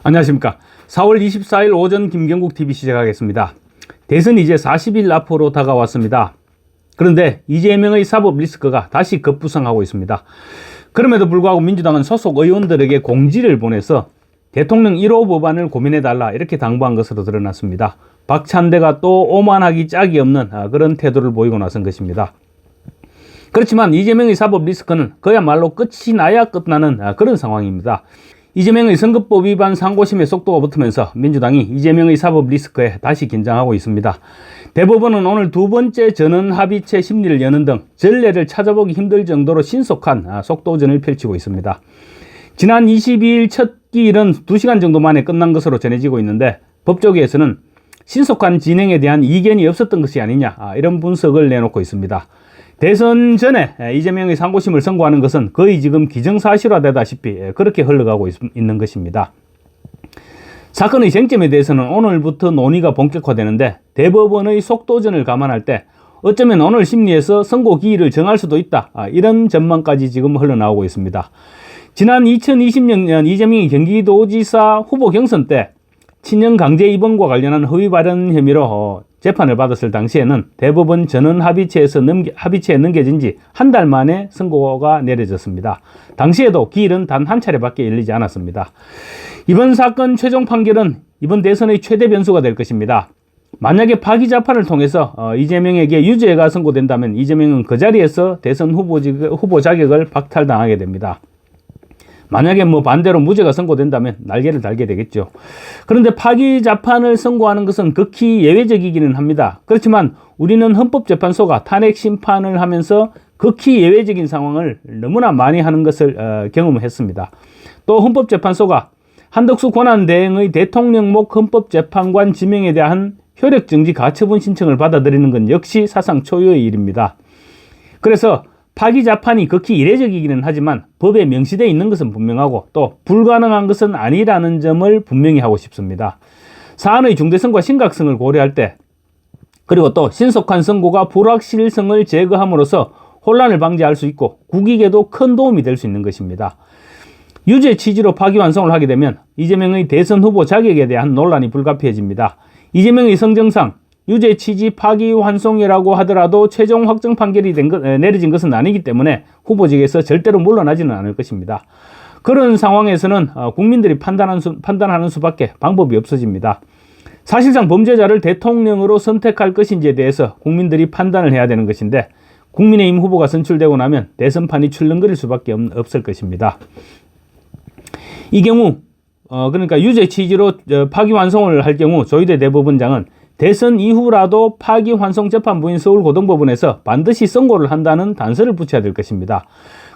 안녕하십니까. 4월 24일 오전 김경국 TV 시작하겠습니다. 대선이 이제 40일 앞으로 다가왔습니다. 그런데 이재명의 사법 리스크가 다시 급부상하고 있습니다. 그럼에도 불구하고 민주당은 소속 의원들에게 공지를 보내서 대통령 1호 법안을 고민해달라 이렇게 당부한 것으로 드러났습니다. 박찬대가 또 오만하기 짝이 없는 그런 태도를 보이고 나선 것입니다. 그렇지만 이재명의 사법 리스크는 그야말로 끝이 나야 끝나는 그런 상황입니다. 이재명의 선거법 위반 상고심의 속도가 붙으면서 민주당이 이재명의 사법 리스크에 다시 긴장하고 있습니다. 대법원은 오늘 두 번째 전원 합의체 심리를 여는 등 전례를 찾아보기 힘들 정도로 신속한 속도전을 펼치고 있습니다. 지난 22일 첫 기일은 2시간 정도 만에 끝난 것으로 전해지고 있는데 법조계에서는 신속한 진행에 대한 이견이 없었던 것이 아니냐 이런 분석을 내놓고 있습니다. 대선 전에 이재명의 상고심을 선고하는 것은 거의 지금 기정사실화되다시피 그렇게 흘러가고 있는 것입니다. 사건의 쟁점에 대해서는 오늘부터 논의가 본격화되는데 대법원의 속도전을 감안할 때 어쩌면 오늘 심리에서 선고 기일을 정할 수도 있다 이런 전망까지 지금 흘러나오고 있습니다. 지난 2020년 이재명이 경기도지사 후보 경선 때 친형 강제 입원과 관련한 허위 발언 혐의로 재판을 받았을 당시에는 대법원 전원 합의체에 넘겨진 지 한 달 만에 선고가 내려졌습니다. 당시에도 기일은 단 한 차례밖에 열리지 않았습니다. 이번 사건 최종 판결은 이번 대선의 최대 변수가 될 것입니다. 만약에 파기자판을 통해서 이재명에게 유죄가 선고된다면 이재명은 그 자리에서 대선 후보 자격을 박탈당하게 됩니다. 만약에 반대로 무죄가 선고된다면 날개를 달게 되겠죠. 그런데 파기자판을 선고하는 것은 극히 예외적이기는 합니다. 그렇지만 우리는 헌법재판소가 탄핵 심판을 하면서 극히 예외적인 상황을 너무나 많이 하는 것을 경험했습니다. 또 헌법재판소가 한덕수 권한대행의 대통령목 헌법재판관 지명에 대한 효력정지 가처분 신청을 받아들이는 건 역시 사상 초유의 일입니다. 그래서 파기자판이 극히 이례적이기는 하지만 법에 명시되어 있는 것은 분명하고 또 불가능한 것은 아니라는 점을 분명히 하고 싶습니다. 사안의 중대성과 심각성을 고려할 때 그리고 또 신속한 선고가 불확실성을 제거함으로써 혼란을 방지할 수 있고 국익에도 큰 도움이 될 수 있는 것입니다. 유죄 취지로 파기환송을 하게 되면 이재명의 대선 후보 자격에 대한 논란이 불가피해집니다. 이재명의 성정상 유죄 취지 파기환송이라고 하더라도 최종 확정 판결이 내려진 것은 아니기 때문에 후보직에서 절대로 물러나지는 않을 것입니다. 그런 상황에서는 국민들이 판단하는 수밖에 방법이 없어집니다. 사실상 범죄자를 대통령으로 선택할 것인지에 대해서 국민들이 판단을 해야 되는 것인데 국민의힘 후보가 선출되고 나면 대선판이 출렁거릴 수밖에 없을 것입니다. 이 경우 그러니까 유죄 취지로 파기환송을 할 경우 조희대 대법원장은 대선 이후라도 파기환송 재판부인 서울고등법원에서 반드시 선고를 한다는 단서를 붙여야 될 것입니다.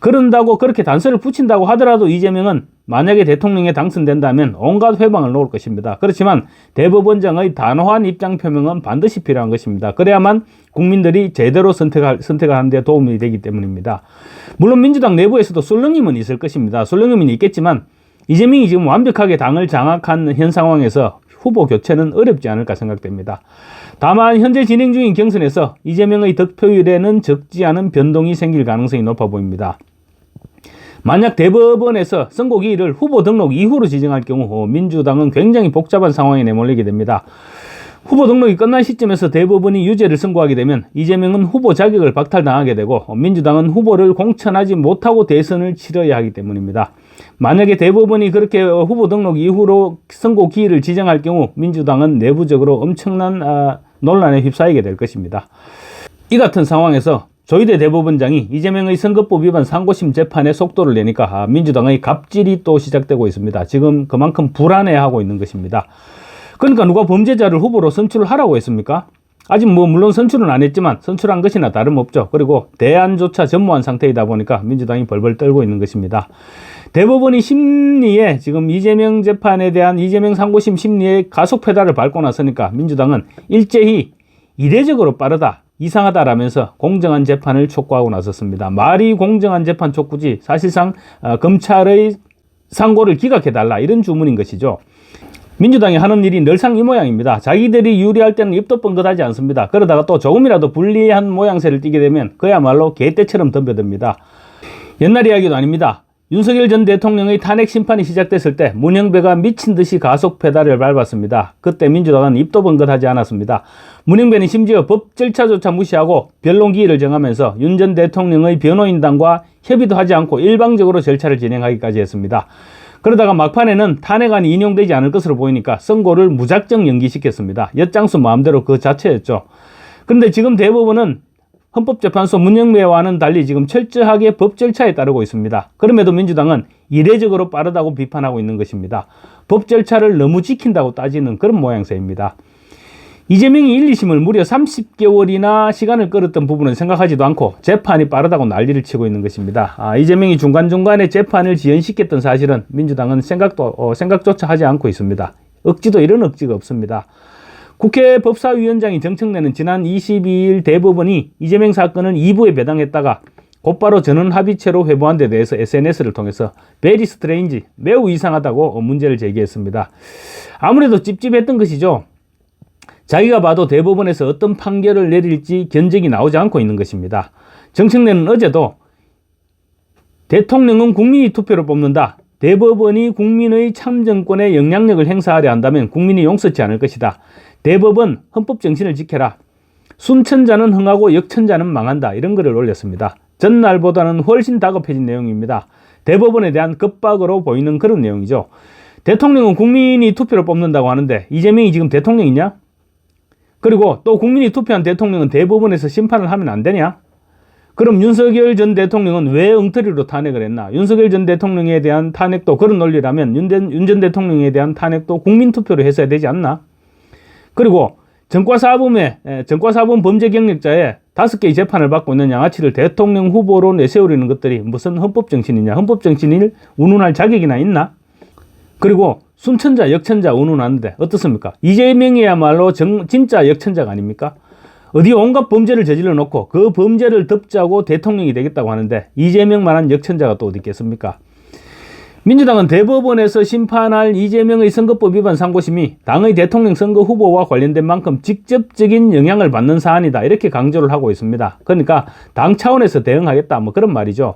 그렇게 단서를 붙인다고 하더라도 이재명은 만약에 대통령에 당선된다면 온갖 회방을 놓을 것입니다. 그렇지만 대법원장의 단호한 입장 표명은 반드시 필요한 것입니다. 그래야만 국민들이 제대로 선택하는 데 도움이 되기 때문입니다. 물론 민주당 내부에서도 술렁임은 있을 것입니다. 술렁임은 있겠지만 이재명이 지금 완벽하게 당을 장악한 현 상황에서 후보 교체는 어렵지 않을까 생각됩니다. 다만 현재 진행 중인 경선에서 이재명의 득표율에는 적지 않은 변동이 생길 가능성이 높아 보입니다. 만약 대법원에서 선고 기일을 후보 등록 이후로 지정할 경우 민주당은 굉장히 복잡한 상황에 내몰리게 됩니다. 후보 등록이 끝난 시점에서 대법원이 유죄를 선고하게 되면 이재명은 후보 자격을 박탈당하게 되고 민주당은 후보를 공천하지 못하고 대선을 치러야 하기 때문입니다. 만약에 대법원이 그렇게 후보 등록 이후로 선고 기일을 지정할 경우 민주당은 내부적으로 엄청난 논란에 휩싸이게 될 것입니다. 이 같은 상황에서 조희대 대법원장이 이재명의 선거법 위반 상고심 재판에 속도를 내니까 민주당의 갑질이 또 시작되고 있습니다. 지금 그만큼 불안해하고 있는 것입니다. 그러니까 누가 범죄자를 후보로 선출하라고 했습니까? 아직 물론 선출은 안 했지만 선출한 것이나 다름없죠. 그리고 대안조차 전무한 상태이다 보니까 민주당이 벌벌 떨고 있는 것입니다. 대법원이 심리에 지금 이재명 재판에 대한 이재명 상고심 심리에 가속 페달을 밟고 나서니까 민주당은 일제히 이례적으로 빠르다, 이상하다라면서 공정한 재판을 촉구하고 나섰습니다. 말이 공정한 재판 촉구지 사실상 검찰의 상고를 기각해달라 이런 주문인 것이죠. 민주당이 하는 일이 늘상 이 모양입니다. 자기들이 유리할 때는 입도 뻥긋하지 않습니다. 그러다가 또 조금이라도 불리한 모양새를 띠게 되면 그야말로 개떼처럼 덤벼듭니다. 옛날 이야기도 아닙니다. 윤석열 전 대통령의 탄핵 심판이 시작됐을 때 문형배가 미친 듯이 가속 페달을 밟았습니다. 그때 민주당은 입도 번긋하지 않았습니다. 문형배는 심지어 법 절차조차 무시하고 변론기일을 정하면서 윤 전 대통령의 변호인단과 협의도 하지 않고 일방적으로 절차를 진행하기까지 했습니다. 그러다가 막판에는 탄핵안이 인용되지 않을 것으로 보이니까 선고를 무작정 연기시켰습니다. 엿장수 마음대로 그 자체였죠. 그런데 지금 대법원은 헌법재판소 문형배와는 달리 지금 철저하게 법 절차에 따르고 있습니다. 그럼에도 민주당은 이례적으로 빠르다고 비판하고 있는 것입니다. 법 절차를 너무 지킨다고 따지는 그런 모양새입니다. 이재명이 1, 2심을 무려 30개월이나 시간을 끌었던 부분은 생각하지도 않고 재판이 빠르다고 난리를 치고 있는 것입니다. 이재명이 중간중간에 재판을 지연시켰던 사실은 민주당은 생각조차 하지 않고 있습니다. 억지도 이런 억지가 없습니다. 국회 법사위원장이 정청래는 지난 22일 대법원이 이재명 사건을 2부에 배당했다가 곧바로 전원합의체로 회부한 데 대해서 SNS를 통해서 very strange, 매우 이상하다고 문제를 제기했습니다. 아무래도 찝찝했던 것이죠. 자기가 봐도 대법원에서 어떤 판결을 내릴지 견적이 나오지 않고 있는 것입니다. 정청래는 어제도 대통령은 국민이 투표로 뽑는다. 대법원이 국민의 참정권에 영향력을 행사하려 한다면 국민이 용서치 않을 것이다. 대법원 헌법 정신을 지켜라. 순천자는 흥하고 역천자는 망한다. 이런 글을 올렸습니다. 전날보다는 훨씬 다급해진 내용입니다. 대법원에 대한 겁박으로 보이는 그런 내용이죠. 대통령은 국민이 투표로 뽑는다고 하는데 이재명이 지금 대통령이냐? 그리고 또 국민이 투표한 대통령은 대법원에서 심판을 하면 안 되냐? 그럼 윤석열 전 대통령은 왜 엉터리로 탄핵을 했나? 윤석열 전 대통령에 대한 탄핵도 그런 논리라면 윤 전 대통령에 대한 탄핵도 국민투표로 했어야 되지 않나? 그리고 전과사범 범죄 경력자에 5개의 재판을 받고 있는 양아치를 대통령 후보로 내세우려는 것들이 무슨 헌법정신이냐? 헌법정신을 운운할 자격이나 있나? 그리고 순천자, 역천자 운운하는데 어떻습니까? 이재명이야말로 진짜 역천자가 아닙니까? 어디 온갖 범죄를 저질러 놓고 그 범죄를 덮자고 대통령이 되겠다고 하는데 이재명만한 역천자가 또 어디 있겠습니까? 민주당은 대법원에서 심판할 이재명의 선거법 위반 상고심이 당의 대통령 선거 후보와 관련된 만큼 직접적인 영향을 받는 사안이다. 이렇게 강조를 하고 있습니다. 그러니까 당 차원에서 대응하겠다. 뭐 그런 말이죠.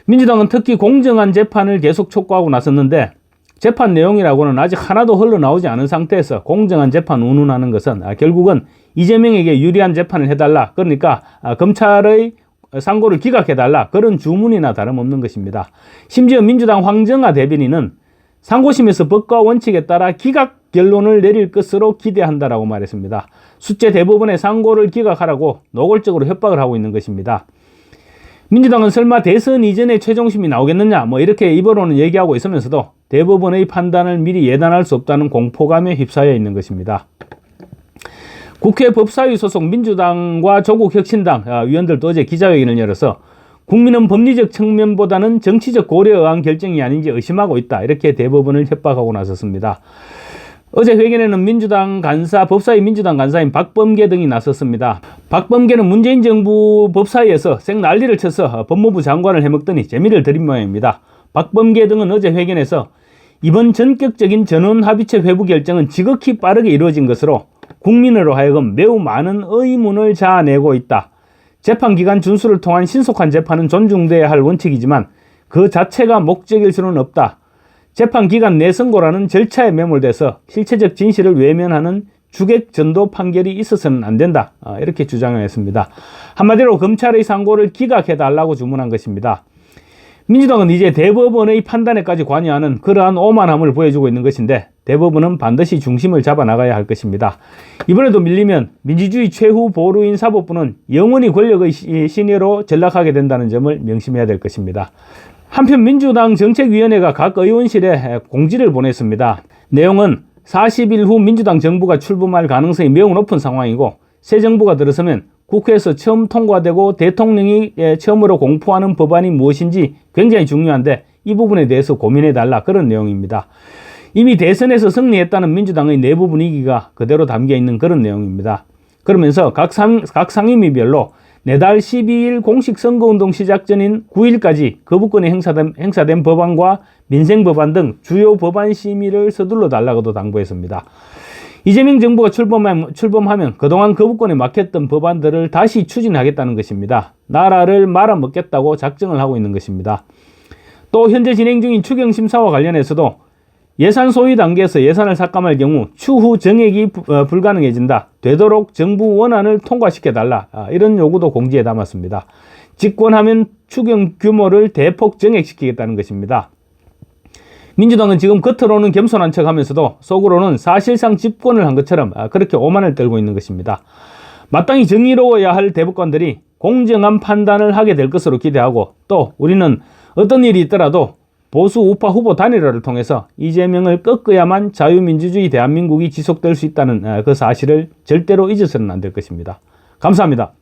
민주당은 특히 공정한 재판을 계속 촉구하고 나섰는데 재판 내용이라고는 아직 하나도 흘러나오지 않은 상태에서 공정한 재판 운운하는 것은 결국은 이재명에게 유리한 재판을 해달라. 그러니까 검찰의 상고를 기각해달라. 그런 주문이나 다름없는 것입니다. 심지어 민주당 황정아 대변인은 상고심에서 법과 원칙에 따라 기각 결론을 내릴 것으로 기대한다라고 말했습니다. 숫제 대법원의 상고를 기각하라고 노골적으로 협박을 하고 있는 것입니다. 민주당은 설마 대선 이전에 최종심이 나오겠느냐 이렇게 입으로는 얘기하고 있으면서도 대법원의 판단을 미리 예단할 수 없다는 공포감에 휩싸여 있는 것입니다. 국회 법사위 소속 민주당과 조국혁신당 위원들도 어제 기자회견을 열어서 국민은 법리적 측면보다는 정치적 고려에 의한 결정이 아닌지 의심하고 있다. 이렇게 대법원을 협박하고 나섰습니다. 어제 회견에는 민주당 간사, 법사위 민주당 간사인 박범계 등이 나섰습니다. 박범계는 문재인 정부 법사위에서 생 난리를 쳐서 법무부 장관을 해먹더니 재미를 들인 모양입니다. 박범계 등은 어제 회견에서 이번 전격적인 전원합의체 회부 결정은 지극히 빠르게 이루어진 것으로 국민으로 하여금 매우 많은 의문을 자아내고 있다. 재판기간 준수를 통한 신속한 재판은 존중돼야 할 원칙이지만 그 자체가 목적일 수는 없다. 재판기간 내 선고라는 절차에 매몰돼서 실체적 진실을 외면하는 주객 전도 판결이 있어서는 안 된다. 이렇게 주장을 했습니다. 한마디로 검찰의 상고를 기각해달라고 주문한 것입니다. 민주당은 이제 대법원의 판단에까지 관여하는 그러한 오만함을 보여주고 있는 것인데 대법원은 반드시 중심을 잡아 나가야 할 것입니다. 이번에도 밀리면 민주주의 최후 보루인 사법부는 영원히 권력의 신예로 전락하게 된다는 점을 명심해야 될 것입니다. 한편 민주당 정책위원회가 각 의원실에 공지를 보냈습니다. 내용은 40일 후 민주당 정부가 출범할 가능성이 매우 높은 상황이고 새 정부가 들어서면 국회에서 처음 통과되고 대통령이 처음으로 공포하는 법안이 무엇인지 굉장히 중요한데 이 부분에 대해서 고민해달라 그런 내용입니다. 이미 대선에서 승리했다는 민주당의 내부 분위기가 그대로 담겨있는 그런 내용입니다. 그러면서 각 상임위별로 내달 12일 공식 선거운동 시작 전인 9일까지 거부권이 행사된 법안과 민생법안 등 주요 법안 심의를 서둘러 달라고도 당부했습니다. 이재명 정부가 출범하면 그동안 거부권에 막혔던 법안들을 다시 추진하겠다는 것입니다. 나라를 말아먹겠다고 작정을 하고 있는 것입니다. 또 현재 진행 중인 추경심사와 관련해서도 예산 소위 단계에서 예산을 삭감할 경우 추후 정액이 불가능해진다. 되도록 정부 원안을 통과시켜달라. 이런 요구도 공지에 담았습니다. 집권하면 추경 규모를 대폭 정액시키겠다는 것입니다. 민주당은 지금 겉으로는 겸손한 척하면서도 속으로는 사실상 집권을 한 것처럼 그렇게 오만을 떨고 있는 것입니다. 마땅히 정의로워야 할 대법관들이 공정한 판단을 하게 될 것으로 기대하고, 또 우리는 어떤 일이 있더라도 보수 우파 후보 단일화를 통해서 이재명을 꺾어야만 자유민주주의 대한민국이 지속될 수 있다는 그 사실을 절대로 잊어서는 안 될 것입니다. 감사합니다.